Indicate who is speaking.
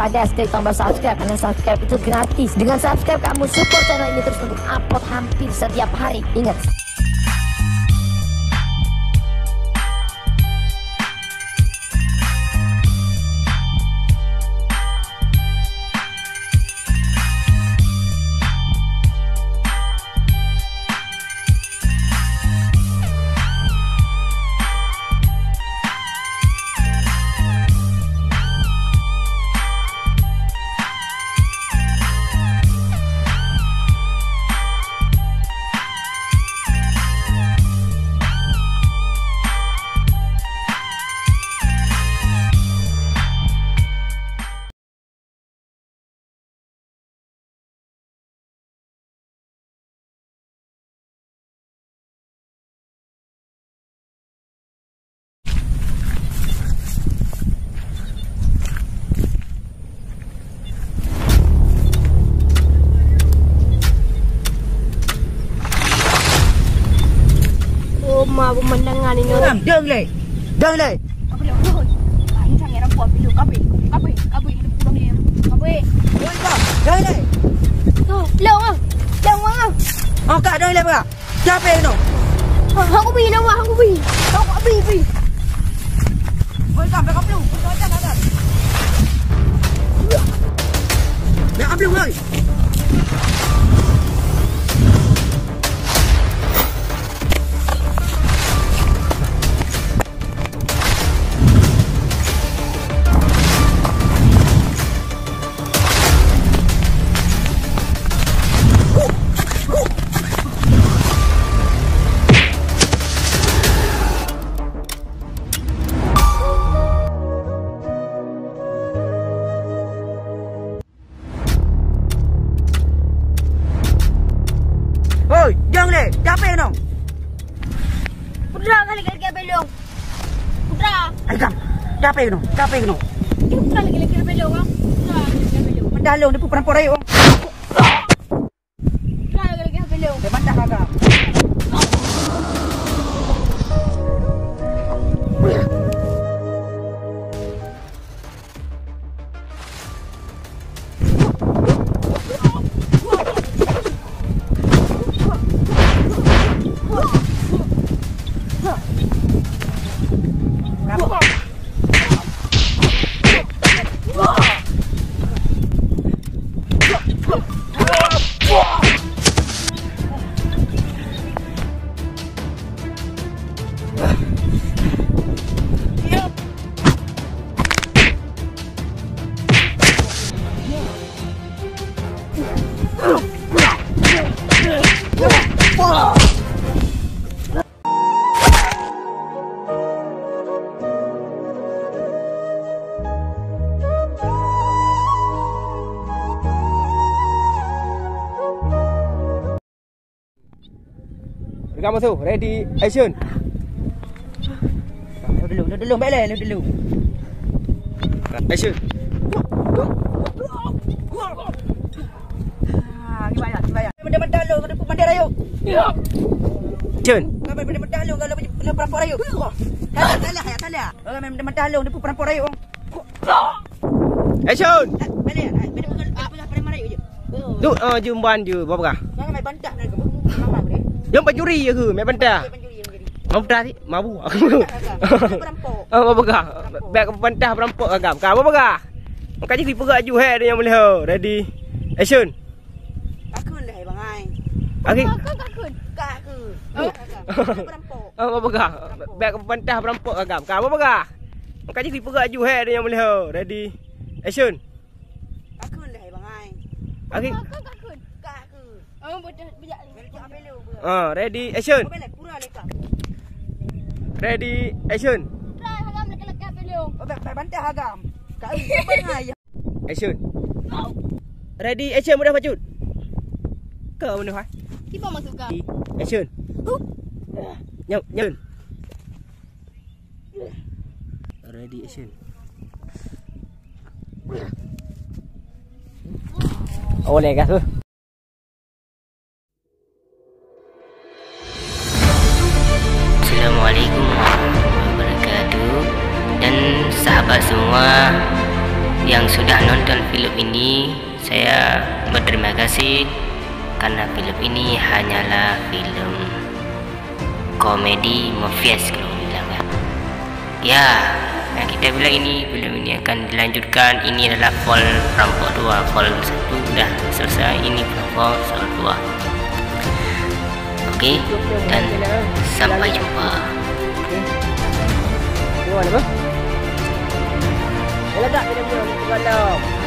Speaker 1: pada klik tombol subscribe, karena subscribe itu gratis. Dengan subscribe kamu support channel ini terus untuk upload hampir setiap hari. Ingat.
Speaker 2: Pemandangan ini orang deng le. Apa dia? Ini sang era buat video kape hidup pulang dia. Kape. Oi kau. Deng le. Tu, long ah. Oh kak deng le apa? Siapa itu? Aku pergi nama, aku pergi. Oi kau, dah kaplu. Oi kau ada. Dah kaplu oi. Oi, jangan le. Siapa itu? Putra kali belong. Putra. Agam. Siapa itu? Putra lagi belong ah. Putra belong. Mendalong di perampok rayu. Putra lagi belong. Bantah agam.
Speaker 3: Rekam masuk. Ready, action.
Speaker 2: Dulu, baik le, dulu.
Speaker 3: Action.
Speaker 2: Gimana? Mendalong, ada pemandai rayu.
Speaker 3: Action.
Speaker 2: Mendalong kalau perampok rayu. Salah. Orang mendalong di perampok rayu.
Speaker 3: Action.
Speaker 2: Balik rayu je.
Speaker 3: Tu, jumban je berapa?
Speaker 2: Jangan main bantah nak mama boleh.
Speaker 3: Jom pencuri je ke? Main bantah. Mau bantah ni? Mabu.
Speaker 2: Perampok.
Speaker 3: Apa begah? Beg bantah perampok agam. Kau apa begah? Makak jadi perak ju hai dia yang boleh. Ready. Action.
Speaker 2: Akun dah bang ai.
Speaker 3: Okey.
Speaker 2: Kak aku. Perampok.
Speaker 3: Apa begah? Beg bantah perampok agam. Kau apa begah? Makak jadi perak ju hai dia yang boleh. Ready. Action.
Speaker 2: Akun dah bang ai.
Speaker 3: Okey.
Speaker 2: Kak aku. Oh bodoh bijak ni.
Speaker 3: Ready. Action.
Speaker 2: Pura leka.
Speaker 3: Ready. Action.
Speaker 2: Try hagam leka belum. Oh tak bantah hagam. Kak bang ai.
Speaker 3: Action. Ready. Action. Mudah pacut. Kau mana hai?
Speaker 2: Tiba masuk kau.
Speaker 3: Action. Nyam. Ready. Action. Oleh gas tu.
Speaker 4: Assalamualaikum warahmatullahi wabarakatuh. Dan sahabat semua yang sudah nonton film ini. Saya berterima kasih karena film ini hanyalah film komedi mafias kalau bilang ya. Ya, yang kita bilang ini film ini akan dilanjutkan. Ini adalah Fall Perampok 2. Fall 1 sudah selesai, ini Fall 2. Oke, dan sampai jumpa.
Speaker 3: Gimana, Bang? Yalah tak, kita pulang.